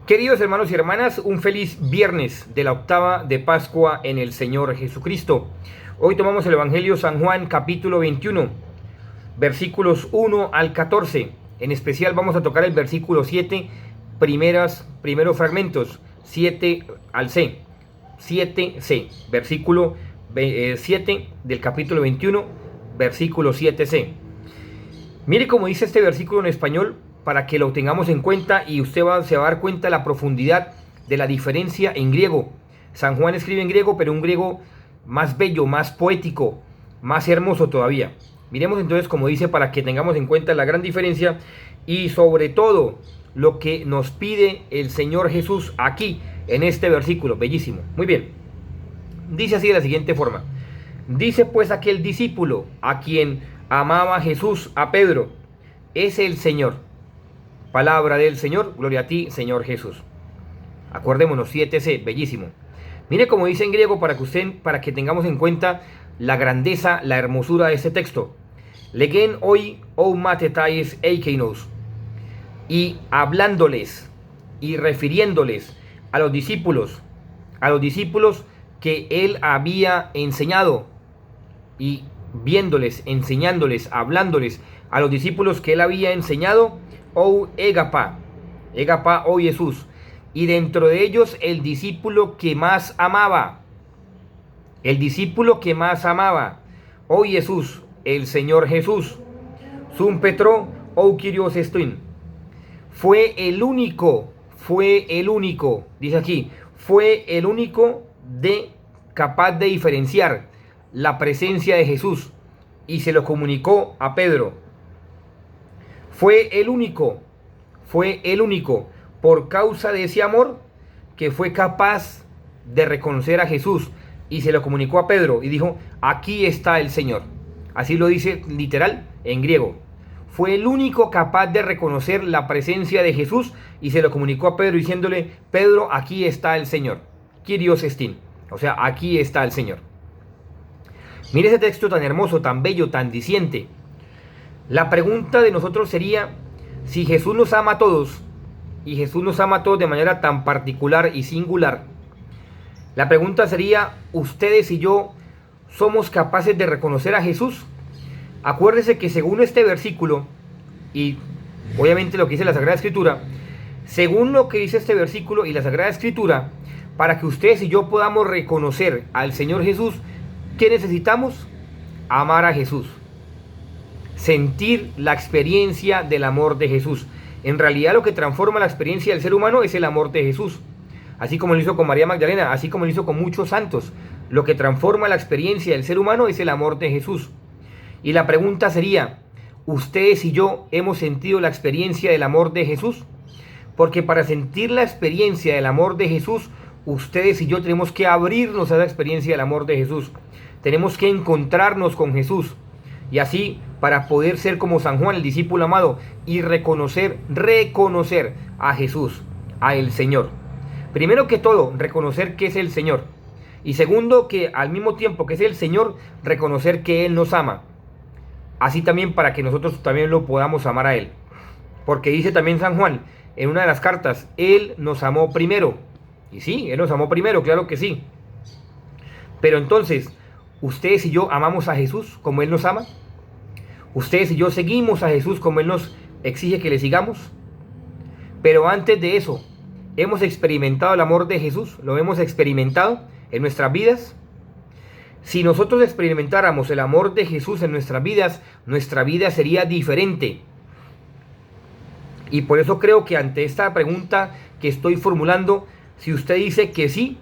Queridos hermanos y hermanas, un feliz viernes de la octava de Pascua en el Señor Jesucristo. Hoy tomamos el Evangelio San Juan capítulo 21, versículos 1 al 14. En especial vamos a tocar el versículo 7, primeros fragmentos, 7 al C. 7C, versículo 7 del capítulo 21, versículo 7C. Mire cómo dice este versículo en español, para que lo tengamos en cuenta y usted se va a dar cuenta de la profundidad de la diferencia en griego. San Juan escribe en griego, pero un griego más bello, más poético, más hermoso todavía. Miremos entonces cómo dice, para que tengamos en cuenta la gran diferencia y sobre todo lo que nos pide el Señor Jesús aquí en este versículo. Bellísimo. Muy bien. Dice así de la siguiente forma. Dice pues aquel discípulo a quien amaba Jesús a Pedro: es el Señor. Palabra del Señor, gloria a ti, Señor Jesús. Acordémonos, 7C, bellísimo. Mire cómo dice en griego para que tengamos en cuenta la grandeza, la hermosura de este texto. Legen hoy ou matetais eikeinos. Y hablándoles y refiriéndoles a los discípulos que él había enseñado, y viéndoles, enseñándoles, hablándoles a los discípulos que él había enseñado, ou egapa o Jesús, y dentro de ellos el discípulo que más amaba, o Jesús, el Señor Jesús, sun Petro ou Kyrios estuin, fue el único, dice aquí, fue el único capaz de diferenciar la presencia de Jesús, y se lo comunicó a Pedro. Fue el único, por causa de ese amor, que fue capaz de reconocer a Jesús y se lo comunicó a Pedro y dijo: aquí está el Señor. Así lo dice literal en griego. Fue el único capaz de reconocer la presencia de Jesús y se lo comunicó a Pedro diciéndole: Pedro, aquí está el Señor. Kyrios estin, o sea, aquí está el Señor. Mire ese texto tan hermoso, tan bello, tan diciente. La pregunta de nosotros sería: si Jesús nos ama a todos, y Jesús nos ama a todos de manera tan particular y singular, la pregunta sería: ¿ustedes y yo somos capaces de reconocer a Jesús? Acuérdese que según este versículo, y obviamente lo que dice la Sagrada Escritura, según lo que dice este versículo y la Sagrada Escritura, para que ustedes y yo podamos reconocer al Señor Jesús, ¿qué necesitamos? Amar a Jesús. Sentir la experiencia del amor de Jesús. En realidad lo que transforma la experiencia del ser humano es el amor de Jesús. Así como lo hizo con María Magdalena, así como lo hizo con muchos santos. Lo que transforma la experiencia del ser humano es el amor de Jesús. Y la pregunta sería: ¿ustedes y yo hemos sentido la experiencia del amor de Jesús? Porque para sentir la experiencia del amor de Jesús, ustedes y yo tenemos que abrirnos a la experiencia del amor de Jesús. Tenemos que encontrarnos con Jesús. Y así, para poder ser como San Juan, el discípulo amado, y reconocer a Jesús, a el Señor. Primero que todo, reconocer que es el Señor. Y segundo, que al mismo tiempo que es el Señor, reconocer que Él nos ama. Así también para que nosotros también lo podamos amar a Él. Porque dice también San Juan, en una de las cartas: Él nos amó primero. Y sí, Él nos amó primero, claro que sí. Pero entonces, ¿ustedes y yo amamos a Jesús como Él nos ama? ¿Ustedes y yo seguimos a Jesús como Él nos exige que le sigamos? Pero antes de eso, ¿hemos experimentado el amor de Jesús? ¿Lo hemos experimentado en nuestras vidas? Si nosotros experimentáramos el amor de Jesús en nuestra vida sería diferente. Y por eso creo que ante esta pregunta que estoy formulando, si usted dice que sí,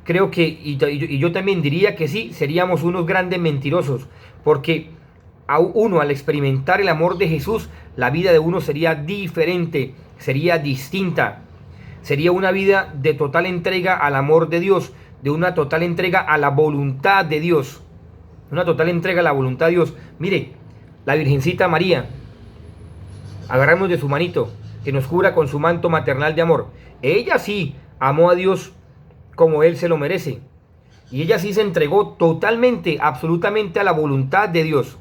creo que, y yo también diría que sí, seríamos unos grandes mentirosos, porque a uno, al experimentar el amor de Jesús, la vida de uno sería diferente, sería distinta, sería una vida de total entrega al amor de Dios, de una total entrega a la voluntad de Dios, una total entrega a la voluntad de Dios. Mire, la Virgencita María, agarramos de su manito, que nos cubra con su manto maternal de amor. Ella sí amó a Dios como Él se lo merece. Y ella sí se entregó totalmente, absolutamente a la voluntad de Dios.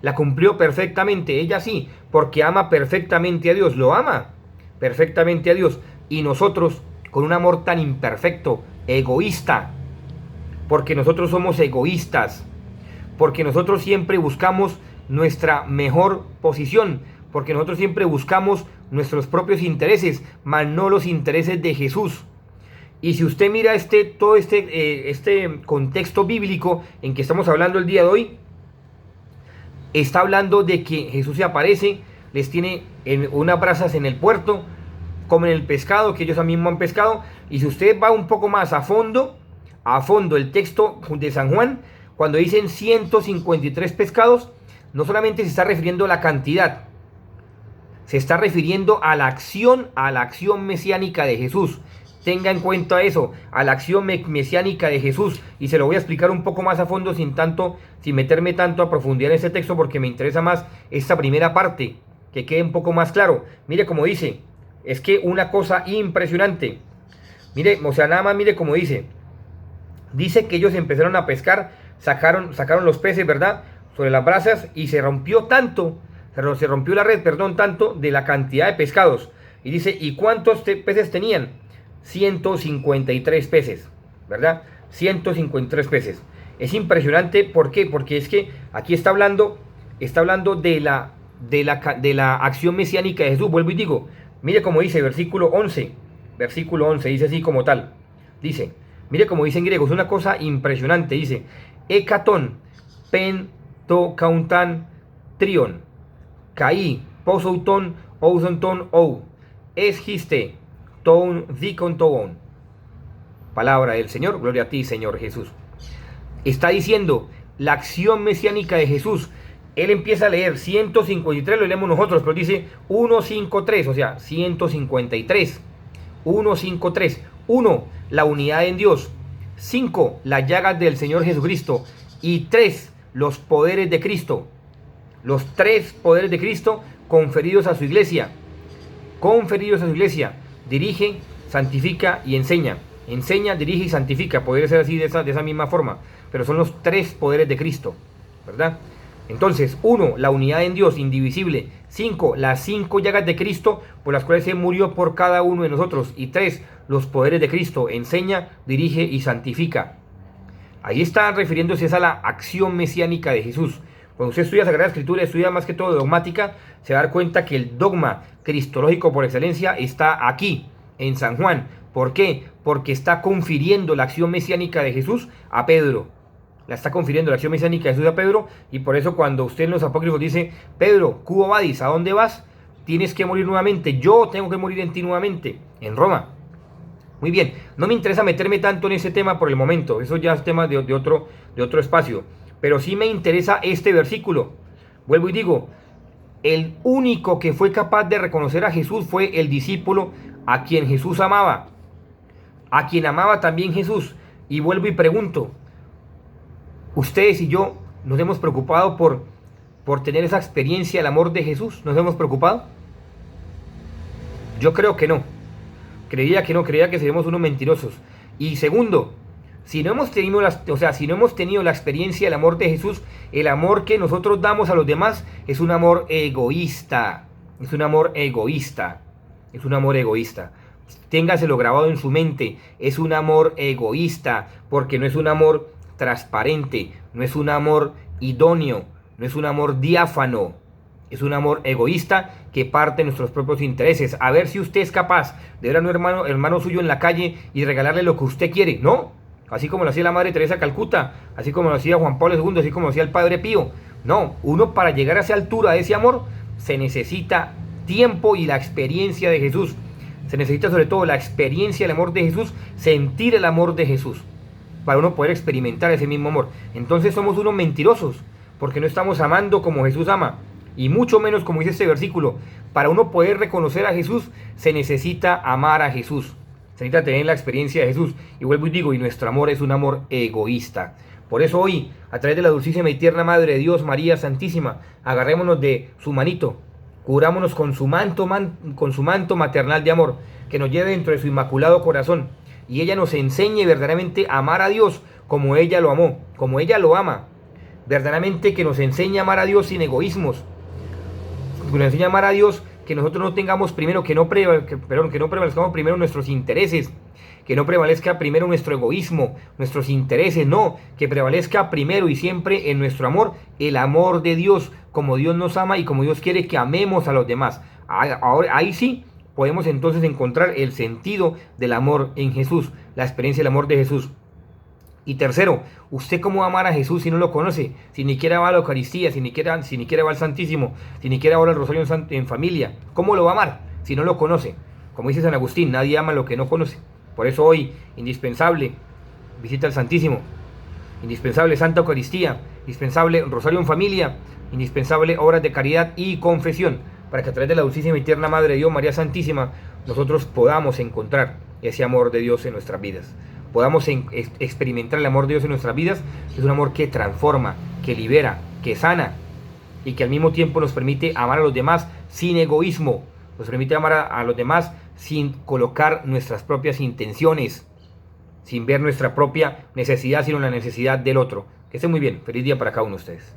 La cumplió perfectamente, ella sí, porque ama perfectamente a Dios, lo ama perfectamente a Dios. y nosotros con un amor tan imperfecto, egoísta, porque nosotros somos egoístas, porque nosotros siempre buscamos nuestra mejor posición, porque nosotros siempre buscamos nuestros propios intereses, mas no los intereses de Jesús. Y si usted mira todo este contexto bíblico en que estamos hablando el día de hoy, está hablando de que Jesús se aparece, les tiene en unas brasas en el puerto, comen el pescado que ellos mismos han pescado. Y si usted va un poco más a fondo el texto de San Juan, cuando dicen 153 pescados, no solamente se está refiriendo a la cantidad, se está refiriendo a la acción mesiánica de Jesús. Tenga en cuenta eso, a la acción mesiánica de Jesús. Y se lo voy a explicar un poco más a fondo sin meterme tanto a profundidad en este texto, porque me interesa más esta primera parte, que quede un poco más claro. Mire cómo dice, es que una cosa impresionante. Mire, o sea, nada más mire cómo dice. Dice que ellos empezaron a pescar, sacaron los peces, ¿verdad?, sobre las brasas, y se rompió la red, tanto de la cantidad de pescados. Y dice, ¿y cuántos peces tenían? 153 peces, ¿verdad? 153 peces. Es impresionante, ¿por qué? Porque es que aquí está hablando de la acción mesiánica de Jesús. Vuelvo y digo, mire cómo dice, versículo 11, dice así como tal. Dice, mire cómo dice en griego, es una cosa impresionante. Dice, Ekaton, pen, to, kauntan, trion, kai, posouton, ousonton, ou, esgiste, ton, dicon, toon. Palabra del Señor, gloria a ti, Señor Jesús. Está diciendo la acción mesiánica de Jesús. Él empieza a leer 153, lo leemos nosotros, pero dice 153, o sea, 153. 153. 1, la unidad en Dios. 5, las llagas del Señor Jesucristo. Y 3, los poderes de Cristo. Los 3 poderes de Cristo conferidos a su iglesia. Dirige, santifica y enseña. Enseña, dirige y santifica. Podría ser así de esa misma forma. Pero son los 3 poderes de Cristo, ¿verdad? Entonces, 1, la unidad en Dios, indivisible. 5, las 5 llagas de Cristo por las cuales Él murió por cada uno de nosotros. Y 3, los poderes de Cristo, enseña, dirige y santifica. Ahí está refiriéndose a la acción mesiánica de Jesús. Cuando usted estudia Sagrada Escritura, estudia más que todo dogmática, se va a dar cuenta que el dogma cristológico por excelencia está aquí, en San Juan. ¿Por qué? Porque está confiriendo la acción mesiánica de Jesús a Pedro. La está confiriendo la acción mesiánica de Jesús a Pedro, y por eso cuando usted en los apócrifos dice, Pedro, cubo vadis, ¿a dónde vas? Tienes que morir nuevamente, yo tengo que morir en ti nuevamente, en Roma. Muy bien, no me interesa meterme tanto en ese tema por el momento, eso ya es tema de otro espacio, pero sí me interesa este versículo. Vuelvo y digo, el único que fue capaz de reconocer a Jesús fue el discípulo a quien Jesús amaba, a quien amaba también Jesús. Y vuelvo y pregunto, ¿ustedes y yo nos hemos preocupado por tener esa experiencia del amor de Jesús? ¿Nos hemos preocupado? Yo creo que no. Creía que seríamos unos mentirosos. Y segundo, si no hemos tenido la experiencia del amor de Jesús, el amor que nosotros damos a los demás es un amor egoísta. Es un amor egoísta. Téngaselo grabado en su mente. Es un amor egoísta, porque no es un amor transparente, no es un amor idóneo, no es un amor diáfano. Es un amor egoísta que parte de nuestros propios intereses. A ver si usted es capaz de ver a un hermano suyo en la calle y regalarle lo que usted quiere. No, así como lo hacía la Madre Teresa de Calcuta, así como lo hacía Juan Pablo II, así como lo hacía el Padre Pío. No, uno para llegar a esa altura de ese amor se necesita tiempo y la experiencia de Jesús. Se necesita sobre todo la experiencia del amor de Jesús, sentir el amor de Jesús, para uno poder experimentar ese mismo amor. Entonces somos unos mentirosos, porque no estamos amando como Jesús ama. Y mucho menos, como dice este versículo, para uno poder reconocer a Jesús, se necesita amar a Jesús. Se necesita tener la experiencia de Jesús. Y vuelvo y digo, y nuestro amor es un amor egoísta. Por eso hoy, a través de la dulcísima y tierna Madre de Dios, María Santísima, agarrémonos de su manito, cubrámonos con su manto maternal de amor, que nos lleve dentro de su inmaculado corazón. Y ella nos enseñe verdaderamente a amar a Dios como ella lo amó, como ella lo ama. Verdaderamente que nos enseñe a amar a Dios sin egoísmos. Nos enseña a amar a Dios que nosotros no tengamos primero, que no prevalezcamos primero nuestros intereses, que no prevalezca primero nuestro egoísmo, nuestros intereses, no, que prevalezca primero y siempre en nuestro amor, el amor de Dios, como Dios nos ama y como Dios quiere que amemos a los demás. Ahora, ahí sí podemos entonces encontrar el sentido del amor en Jesús, la experiencia del amor de Jesús. Y tercero, ¿usted cómo va a amar a Jesús si no lo conoce? Si ni siquiera va a la Eucaristía, si ni siquiera va al Santísimo, si ni siquiera va al Rosario en familia. ¿Cómo lo va a amar si no lo conoce? Como dice San Agustín, nadie ama lo que no conoce. Por eso hoy, indispensable, visita al Santísimo, indispensable Santa Eucaristía, indispensable Rosario en familia, indispensable obras de caridad y confesión, para que a través de la dulcísima y tierna Madre de Dios, María Santísima, nosotros podamos encontrar ese amor de Dios en nuestras vidas. Podamos experimentar el amor de Dios en nuestras vidas, que es un amor que transforma, que libera, que sana y que al mismo tiempo nos permite amar a los demás sin egoísmo, nos permite amar a los demás sin colocar nuestras propias intenciones, sin ver nuestra propia necesidad, sino la necesidad del otro. Que esté muy bien. Feliz día para cada uno de ustedes.